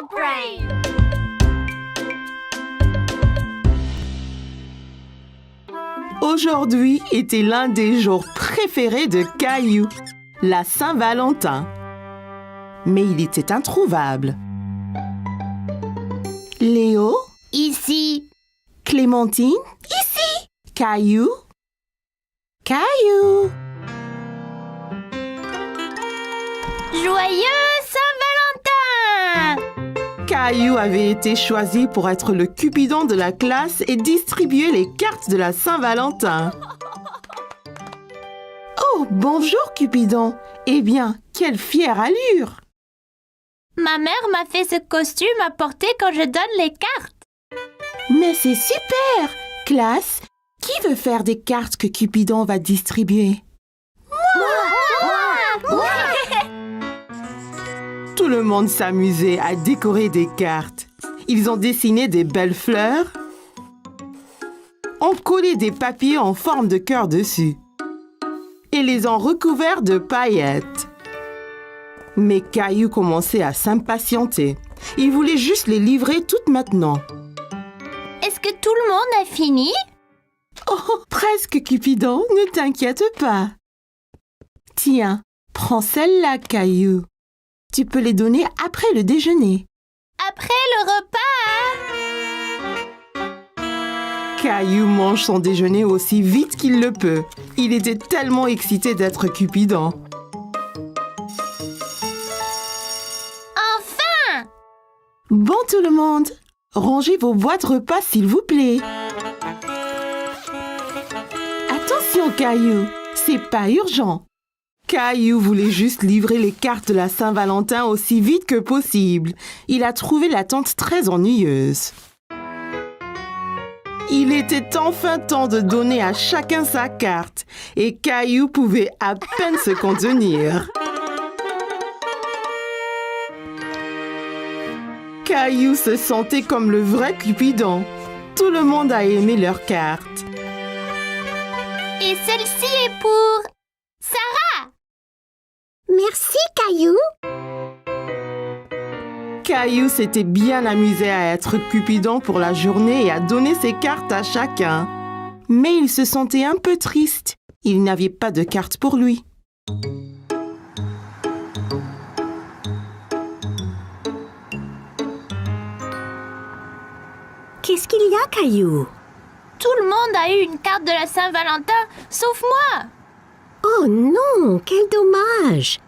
Dog Brain! Aujourd'hui était l'un des jours préférés de Caillou, la Saint-Valentin. Mais il était introuvable. Léo? Ici. Clémentine? Ici. Caillou? Caillou? Joyeux Saint-Valentin! Caillou avait été choisi pour être le Cupidon de la classe et distribuer les cartes de la Saint-Valentin. Oh, bonjour Cupidon! Eh bien, quelle fière allure! Ma mère m'a fait ce costume à porter quand je donne les cartes. Mais c'est super! Classe, qui veut faire des cartes que Cupidon va distribuer? Moi! Tout le monde s'amusait à décorer des cartes. Ils ont dessiné des belles fleurs, ont collé des papiers en forme de cœur dessus et les ont recouverts de paillettes. Mais Caillou commençait à s'impatienter. Il voulait juste les livrer toutes maintenant. Est-ce que tout le monde a fini? Oh, presque Cupidon, ne t'inquiète pas. Tiens, prends celle-là, Caillou. Tu peux les donner après le déjeuner. Après le repas? Caillou mange son déjeuner aussi vite qu'il le peut. Il était tellement excité d'être Cupidon. Enfin! Bon tout le monde, rangez vos boîtes repas s'il vous plaît. Attention Caillou, c'est pas urgent. Caillou voulait juste livrer les cartes de la Saint-Valentin aussi vite que possible. Il a trouvé l'attente très ennuyeuse. Il était enfin temps de donner à chacun sa carte et Caillou pouvait à peine se contenir. Caillou se sentait comme le vrai Cupidon. Tout le monde a aimé leurs cartes. Et celle-ci est pour Sarah! Merci, Caillou. Caillou s'était bien amusé à être Cupidon pour la journée et à donner ses cartes à chacun. Mais il se sentait un peu triste. Il n'avait pas de cartes pour lui. Qu'est-ce qu'il y a, Caillou? Tout le monde a eu une carte de la Saint-Valentin, sauf moi! Oh non, quel dommage!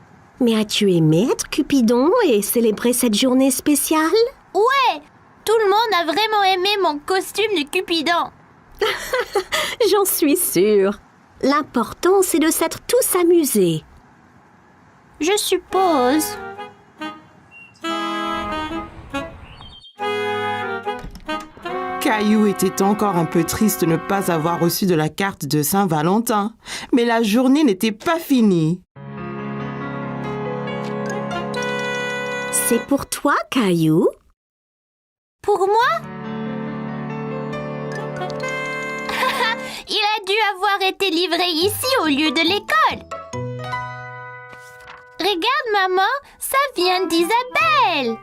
Mais as-tu aimé être Cupidon et célébrer cette journée spéciale? Ouais! Tout le monde a vraiment aimé mon costume de Cupidon! J'en suis sûre. L'important, c'est de s'être tous amusés. Je suppose. Caillou était encore un peu triste de ne pas avoir reçu de la carte de Saint-Valentin. Mais la journée n'était pas finie. C'est pour toi, Caillou? Pour moi? Il a dû avoir été livré ici au lieu de l'école. Regarde, maman, ça vient d'Isabelle.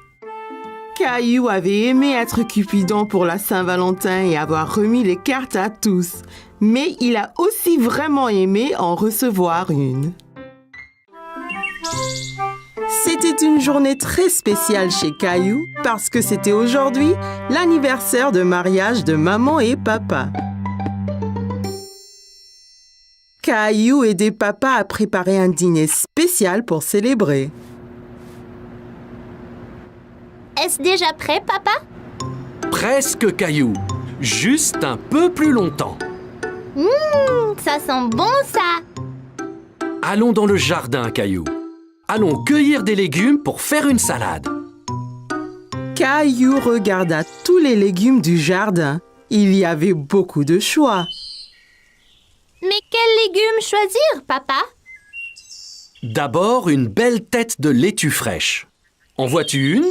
Caillou avait aimé être Cupidon pour la Saint-Valentin et avoir remis les cartes à tous. Mais il a aussi vraiment aimé en recevoir une. C'était une journée très spéciale chez Caillou parce que c'était aujourd'hui l'anniversaire de mariage de maman et papa. Caillou aidait papa à préparer un dîner spécial pour célébrer. Est-ce déjà prêt, papa? Presque, Caillou. Juste un peu plus longtemps. Ça sent bon, ça! Allons dans le jardin, Caillou. Allons cueillir des légumes pour faire une salade. Caillou regarda tous les légumes du jardin. Il y avait beaucoup de choix. Mais quels légumes choisir, papa? D'abord, une belle tête de laitue fraîche. En vois-tu une?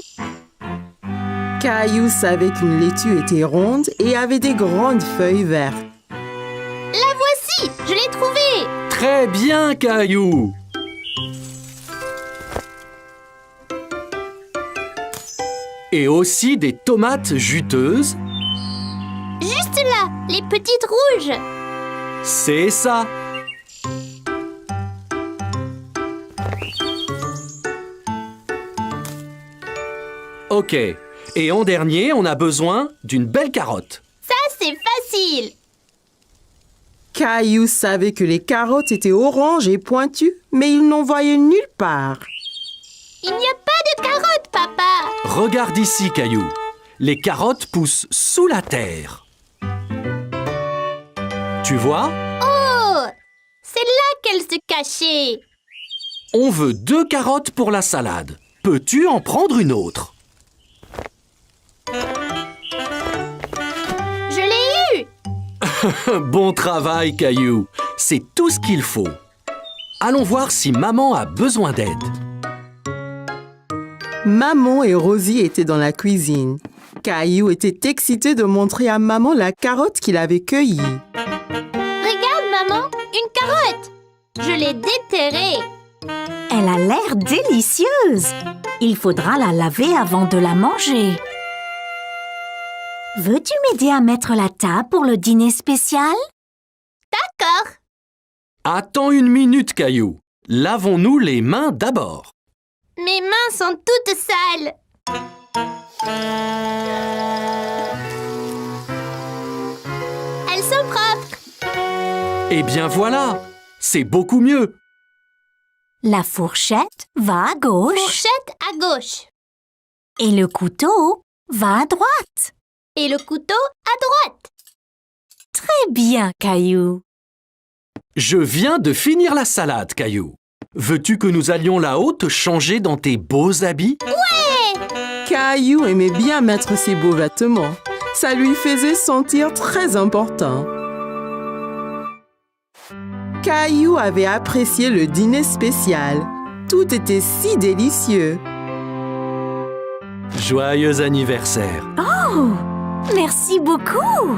Caillou savait qu'une laitue était ronde et avait des grandes feuilles vertes. La voici! Je l'ai trouvée! Très bien, Caillou! Et aussi des tomates juteuses. Juste là, les petites rouges. C'est ça. Ok. Et en dernier, on a besoin d'une belle carotte. Ça, c'est facile. Caillou savait que les carottes étaient oranges et pointues, mais il n'en voyait nulle part. Il n'y a pas de carottes, papa. Regarde ici, Caillou. Les carottes poussent sous la terre. Tu vois? Oh, c'est là qu'elles se cachaient. On veut 2 carottes pour la salade. Peux-tu en prendre une autre? Je l'ai eu. Bon travail, Caillou. C'est tout ce qu'il faut. Allons voir si maman a besoin d'aide. Maman et Rosie étaient dans la cuisine. Caillou était excité de montrer à maman la carotte qu'il avait cueillie. Regarde, maman, une carotte. Je l'ai déterrée. Elle a l'air délicieuse. Il faudra la laver avant de la manger. Veux-tu m'aider à mettre la table pour le dîner spécial? D'accord. Attends une minute, Caillou. Lavons-nous les mains d'abord. Mes mains sont toutes sales. Elles sont propres. Eh bien voilà, c'est beaucoup mieux. La fourchette va à gauche Fourchette à gauche. et le couteau va à droite. Et le couteau à droite. Très bien, Caillou. Je viens de finir la salade, Caillou. Veux-tu que nous allions là-haut te changer dans tes beaux habits? Caillou aimait bien mettre ses beaux vêtements. Ça lui faisait sentir très important. Caillou avait apprécié le dîner spécial. Tout était si délicieux. Joyeux anniversaire. Oh, merci beaucoup.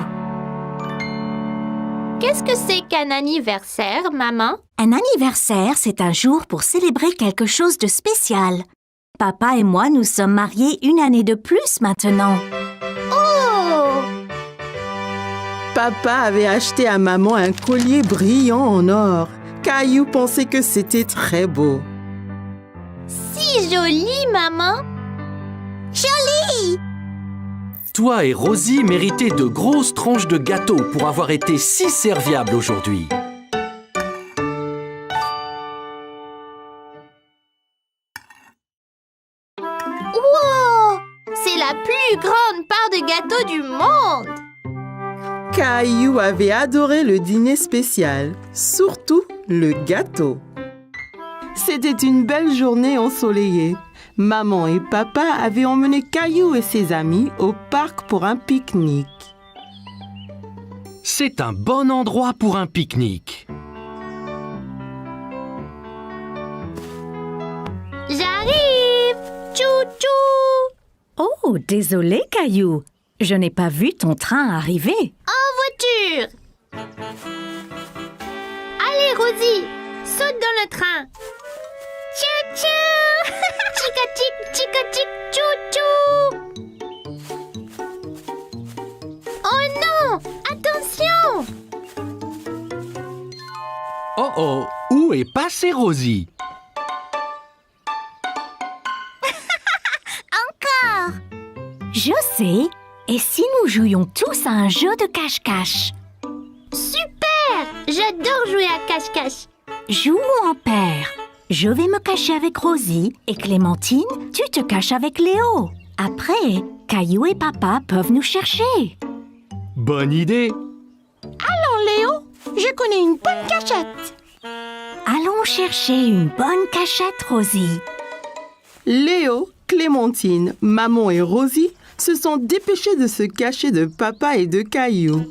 Qu'est-ce que c'est qu'un anniversaire, maman? Un anniversaire, c'est un jour pour célébrer quelque chose de spécial. Papa et moi nous sommes mariés 1 année de plus maintenant. Oh! Papa avait acheté à maman un collier brillant en or. Caillou pensait que c'était très beau. Si joli, maman! Joli! Toi et Rosie méritez de grosses tranches de gâteau pour avoir été si serviables aujourd'hui. Wow! C'est la plus grande part de gâteau du monde! Caillou avait adoré le dîner spécial, surtout le gâteau. C'était une belle journée ensoleillée. Maman et papa avaient emmené Caillou et ses amis au parc pour un pique-nique. C'est un bon endroit pour un pique-nique. J'arrive! Tchou-tchou! Oh, désolé, Caillou. Je n'ai pas vu ton train arriver. En voiture! Allez, Rosie, saute dans le train! Tchou-tchou! Chica-tic, chou-chou! Oh non! Attention! Oh oh, où est passée Rosie? Je sais. Et si nous jouions tous à un jeu de cache-cache? Super! J'adore jouer à cache-cache. Jouons en paire. Je vais me cacher avec Rosie et Clémentine, tu te caches avec Léo. Après, Caillou et papa peuvent nous chercher. Bonne idée. Léo, je connais une bonne cachette. Allons chercher une bonne cachette, Rosie. Léo, Clémentine, maman et Rosie se sont dépêchés de se cacher de papa et de Caillou.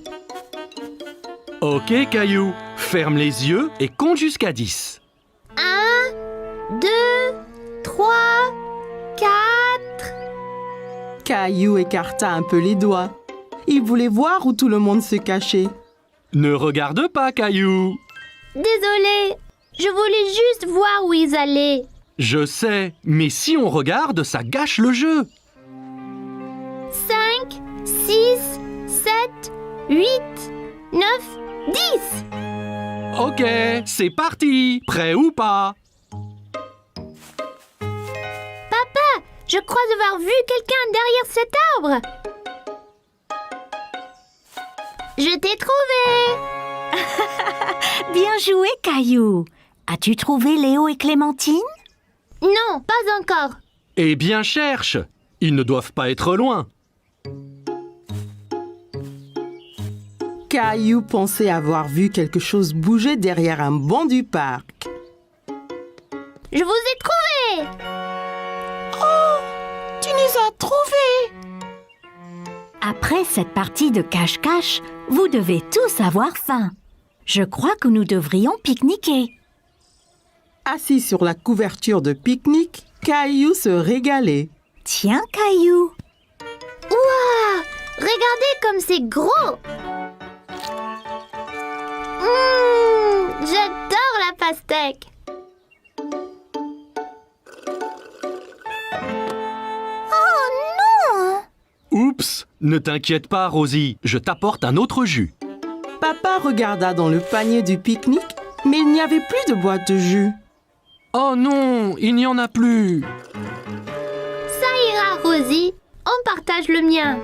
Ok, Caillou, ferme les yeux et compte jusqu'à 10. 1, 2, 3, 4... Caillou écarta un peu les doigts. Il voulait voir où tout le monde se cachait. Ne regarde pas, Caillou. Désolée, je voulais juste voir où ils allaient. Je sais, mais si on regarde, ça gâche le jeu. 6, 7, 8, 9, 10. Ok, c'est parti. Prêt ou pas? Papa, je crois avoir vu quelqu'un derrière cet arbre. Je t'ai trouvé. Bien joué, Caillou. As-tu trouvé Léo et Clémentine? Non, pas encore. Eh bien, cherche. Ils ne doivent pas être loin. Caillou pensait avoir vu quelque chose bouger derrière un banc du parc. Je vous ai trouvé. Tu nous as trouvés! Après cette partie de cache-cache, vous devez tous avoir faim. Je crois que nous devrions pique-niquer. Assis sur la couverture de pique-nique, Caillou se régalait. Tiens, Caillou. Waouh! Regardez comme c'est gros. J'adore la pastèque. Oh non! Oups, ne t'inquiète pas, Rosie. Je t'apporte un autre jus. Papa regarda dans le panier du pique-nique, mais il n'y avait plus de boîte de jus. Oh non, il n'y en a plus. Ça ira, Rosie. On partage le mien.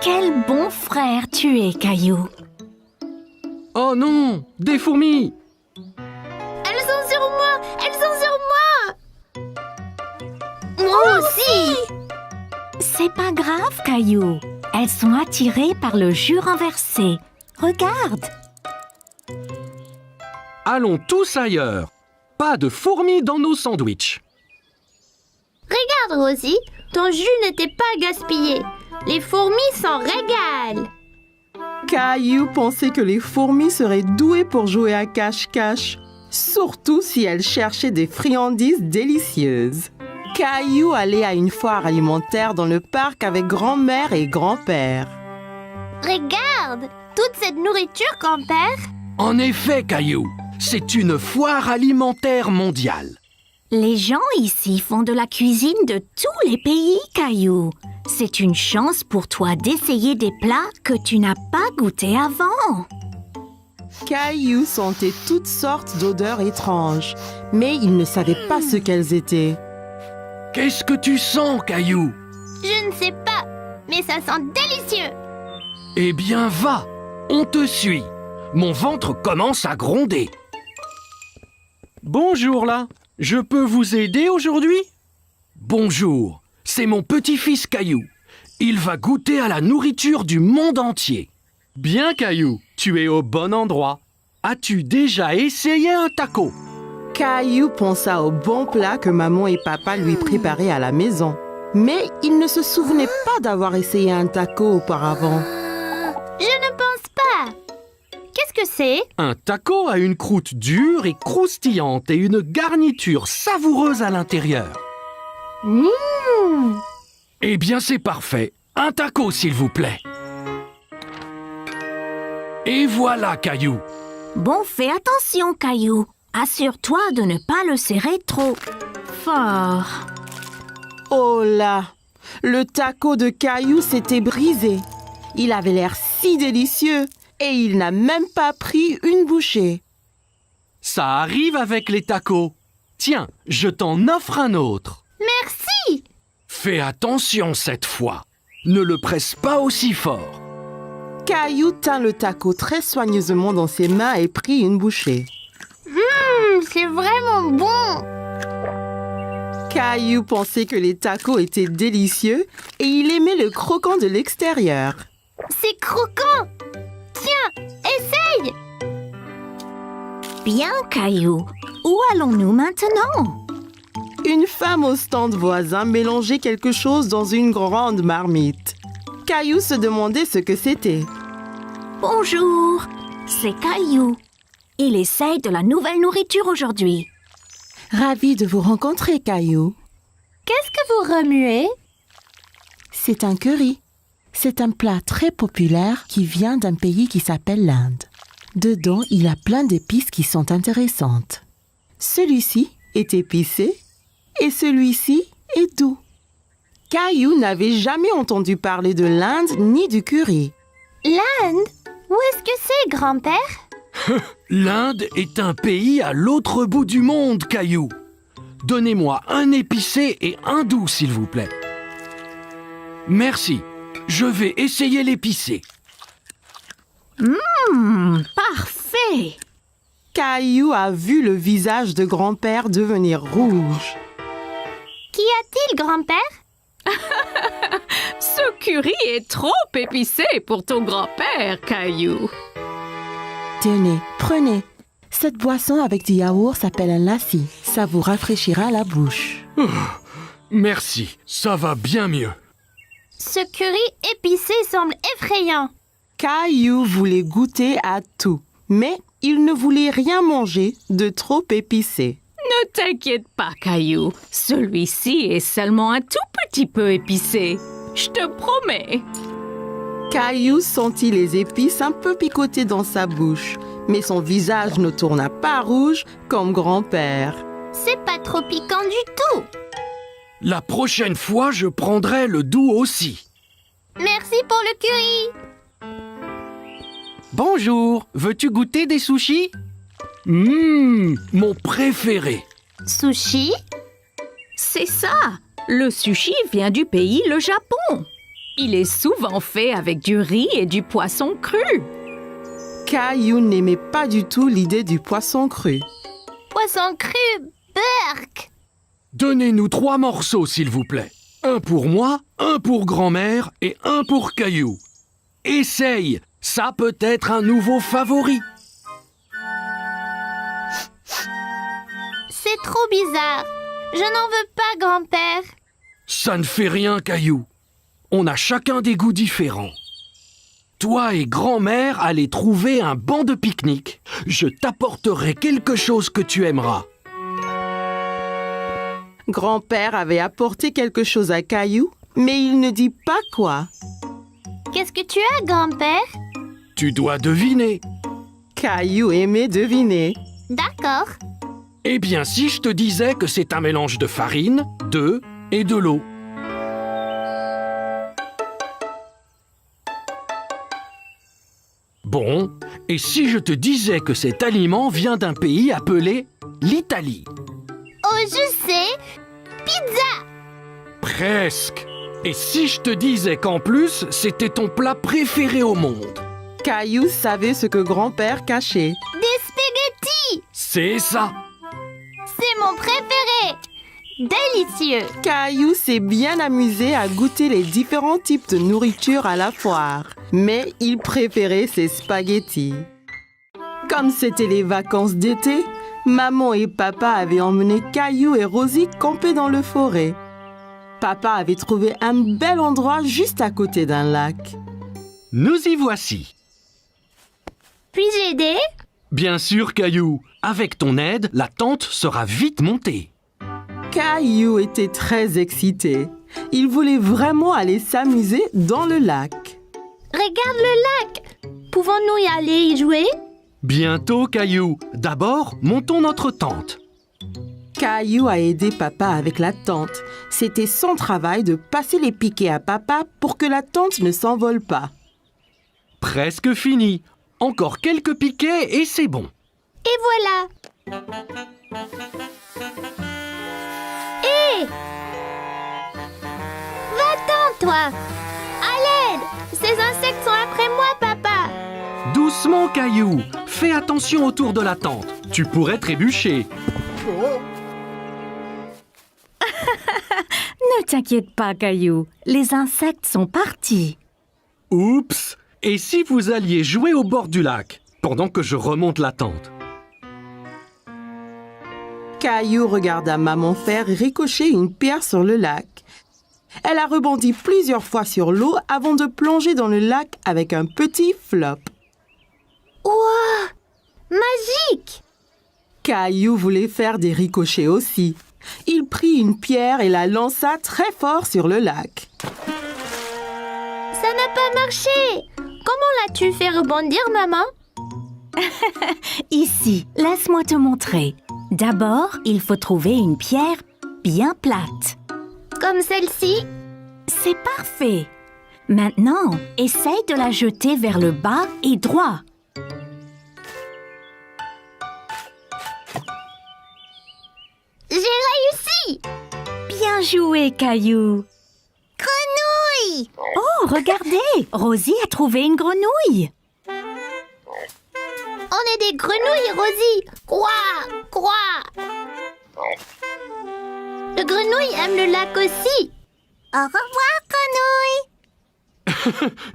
Quel bon frère tu es, Caillou. Oh non, des fourmis. Elles sont sur moi. Elles sont sur moi. Moi aussi. C'est pas grave, Caillou. Elles sont attirées par le jus renversé. Regarde. Allons tous ailleurs. Pas de fourmis dans nos sandwichs. Regarde, Rosie. Ton jus n'était pas gaspillé. Les fourmis s'en régalent. Caillou pensait que les fourmis seraient douées pour jouer à cache-cache, surtout si elles cherchaient des friandises délicieuses. Caillou allait à une foire alimentaire dans le parc avec grand-mère et grand-père. Regarde, toute cette nourriture, grand-père. En effet, Caillou, c'est une foire alimentaire mondiale. Les gens ici font de la cuisine de tous les pays, Caillou. C'est une chance pour toi d'essayer des plats que tu n'as pas goûtés avant. Caillou sentait toutes sortes d'odeurs étranges, mais il ne savait pas ce qu'elles étaient. Qu'est-ce que tu sens, Caillou? Je ne sais pas, mais ça sent délicieux. Eh bien, va, on te suit. Mon ventre commence à gronder. Bonjour là, je peux vous aider aujourd'hui? Bonjour, c'est mon petit-fils Caillou. Il va goûter à la nourriture du monde entier. Bien Caillou, tu es au bon endroit. As-tu déjà essayé un taco? Caillou pensa au bon plat que maman et papa lui préparaient à la maison. Mais il ne se souvenait pas d'avoir essayé un taco auparavant. Je ne pense pas. Qu'est-ce que c'est? Un taco a une croûte dure et croustillante et une garniture savoureuse à l'intérieur. Eh bien, c'est parfait. Un taco, s'il vous plaît. Et voilà, Caillou. Bon, fais attention, Caillou. Assure-toi de ne pas le serrer trop fort. Oh là! Le taco de Caillou s'était brisé. Il avait l'air si délicieux et il n'a même pas pris une bouchée. Ça arrive avec les tacos. Tiens, je t'en offre un autre. Merci. Fais attention cette fois. Ne le presse pas aussi fort. Caillou tint le taco très soigneusement dans ses mains et prit une bouchée. C'est vraiment bon. Caillou pensait que les tacos étaient délicieux et il aimait le croquant de l'extérieur. C'est croquant. Tiens, essaye. Bien, Caillou. Où allons-nous maintenant? Une femme au stand voisin mélangeait quelque chose dans une grande marmite. Caillou se demandait ce que c'était. Bonjour, c'est Caillou. Il essaye de la nouvelle nourriture aujourd'hui. Ravi de vous rencontrer, Caillou. Qu'est-ce que vous remuez? C'est un curry. C'est un plat très populaire qui vient d'un pays qui s'appelle l'Inde. Dedans, il y a plein d'épices qui sont intéressantes. Celui-ci est épicé et celui-ci est doux. Caillou n'avait jamais entendu parler de l'Inde ni du curry. L'Inde? Où est-ce que c'est, grand-père? L'Inde est un pays à l'autre bout du monde, Caillou. Donnez-moi un épicé et un doux, s'il vous plaît. Merci. Je vais essayer l'épicé. Parfait! Caillou a vu le visage de grand-père devenir rouge. Qu'y a-t-il, grand-père? Ce curry est trop épicé pour ton grand-père, Caillou. Tenez, prenez. Cette boisson avec du yaourt s'appelle un lassi. Ça vous rafraîchira la bouche. Merci, ça va bien mieux. Ce curry épicé semble effrayant. Caillou voulait goûter à tout, mais il ne voulait rien manger de trop épicé. Ne t'inquiète pas, Caillou. Celui-ci est seulement un tout petit peu épicé. Je te promets. Caillou sentit les épices un peu picoter dans sa bouche, mais son visage ne tourna pas rouge comme grand-père. C'est pas trop piquant du tout. La prochaine fois, je prendrai le doux aussi. Merci pour le curry. Bonjour, veux-tu goûter des sushis? Mon préféré. Sushi? C'est ça. Le sushi vient du pays, le Japon. Il est souvent fait avec du riz et du poisson cru. Caillou n'aimait pas du tout l'idée du poisson cru. Poisson cru, burk. Donnez-nous 3 morceaux, s'il vous plaît. Un pour moi, un pour grand-mère et un pour Caillou. Essaye, ça peut être un nouveau favori. C'est trop bizarre. Je n'en veux pas, grand-père. Ça ne fait rien, Caillou. On a chacun des goûts différents. Toi et grand-mère allez trouver un banc de pique-nique. Je t'apporterai quelque chose que tu aimeras. Grand-père avait apporté quelque chose à Caillou, mais il ne dit pas quoi. Qu'est-ce que tu as, grand-père? Tu dois deviner. Caillou aimait deviner. D'accord. Eh bien, si je te disais que c'est un mélange de farine, d'œufs et de l'eau. Bon, et si je te disais que cet aliment vient d'un pays appelé l'Italie? Oh, je sais. Pizza. Presque. Et si je te disais qu'en plus, c'était ton plat préféré au monde? Caillou savait ce que grand-père cachait. Des spaghettis. C'est ça. C'est mon préféré. Délicieux. Caillou s'est bien amusé à goûter les différents types de nourriture à la foire, mais il préférait ses spaghettis. Comme c'était les vacances d'été, maman et papa avaient emmené Caillou et Rosie camper dans le forêt. Papa avait trouvé un bel endroit juste à côté d'un lac. Nous y voici. Puis-je aider? Bien sûr, Caillou. Avec ton aide, la tente sera vite montée. Caillou était très excité. Il voulait vraiment aller s'amuser dans le lac. Regarde le lac. Pouvons-nous y aller y jouer? Bientôt, Caillou. D'abord, montons notre tente. Caillou a aidé papa avec la tente. C'était son travail de passer les piquets à papa pour que la tente ne s'envole pas. Presque fini. Encore quelques piquets et c'est bon. Et voilà. Hé! Va-t'en, toi! À l'aide! Ces insectes sont après moi, papa! Doucement, Caillou. Fais attention autour de la tente. Tu pourrais trébucher. Ne t'inquiète pas, Caillou. Les insectes sont partis. Oups! Et si vous alliez jouer au bord du lac, pendant que je remonte la tente? Caillou regarda maman faire ricocher une pierre sur le lac. Elle a rebondi plusieurs fois sur l'eau avant de plonger dans le lac avec un petit flop. Ouah! Magique! Caillou voulait faire des ricochets aussi. Il prit une pierre et la lança très fort sur le lac. Ça n'a pas marché! Comment l'as-tu fait rebondir, maman? Ici, laisse-moi te montrer. D'abord, il faut trouver une pierre bien plate. Comme celle-ci? C'est parfait. Maintenant, essaye de la jeter vers le bas et droit. J'ai réussi! Bien joué, Caillou. Grenouille! Oh, regardez, Rosie a trouvé une grenouille. On est des grenouilles, Rosie! Quoi? Quoi? Le grenouille aime le lac aussi. Au revoir, grenouille!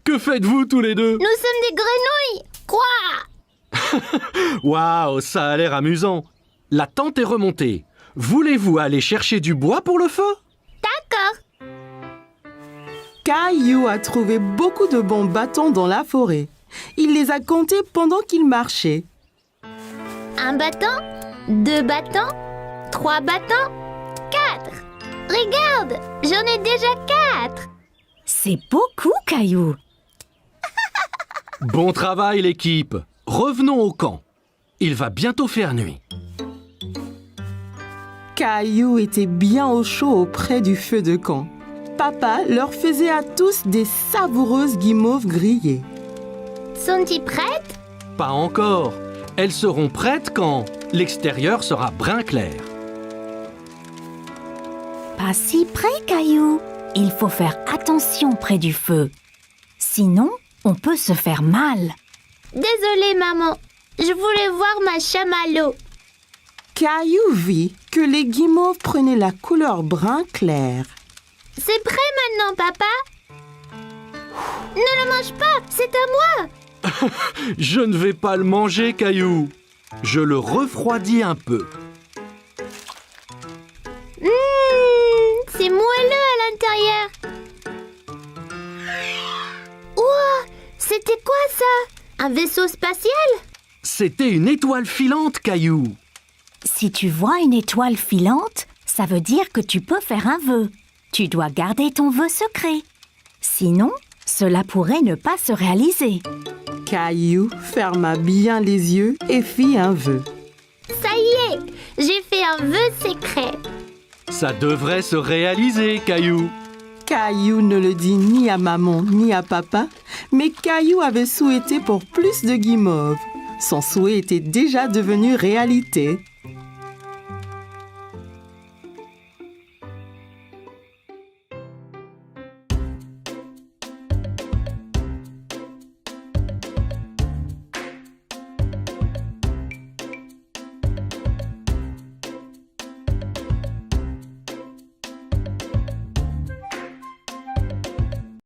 Que faites-vous tous les deux? Nous sommes des grenouilles! Quoi? Waouh, ça a l'air amusant. La tente est remontée. Voulez-vous aller chercher du bois pour le feu? D'accord. Caillou a trouvé beaucoup de bons bâtons dans la forêt. Il les a comptés pendant qu'il marchait. Un bâton, 2 bâtons, 3 bâtons, 4. Regarde, j'en ai déjà 4. C'est beaucoup, Caillou. Bon travail, l'équipe. Revenons au camp. Il va bientôt faire nuit. Caillou était bien au chaud auprès du feu de camp. Papa leur faisait à tous des savoureuses guimauves grillées. Sont-ils prêtes? Pas encore. Elles seront prêtes quand l'extérieur sera brun clair. Pas si près, Caillou. Il faut faire attention près du feu. Sinon, on peut se faire mal. Désolée, maman. Je voulais voir ma chamallow. Caillou vit que les guimauves prenaient la couleur brun clair. C'est prêt maintenant, papa? Ne le mange pas, c'est à moi. Je ne vais pas le manger, Caillou. Je le refroidis un peu. C'est moelleux à l'intérieur. Ouah, c'était quoi ça? Un vaisseau spatial? C'était une étoile filante, Caillou. Si tu vois une étoile filante, ça veut dire que tu peux faire un vœu. Tu dois garder ton vœu secret. Sinon, cela pourrait ne pas se réaliser. Caillou ferma bien les yeux et fit un vœu. Ça y est, j'ai fait un vœu secret. Ça devrait se réaliser, Caillou. Caillou ne le dit ni à maman ni à papa, mais Caillou avait souhaité pour plus de guimauves. Son souhait était déjà devenu réalité.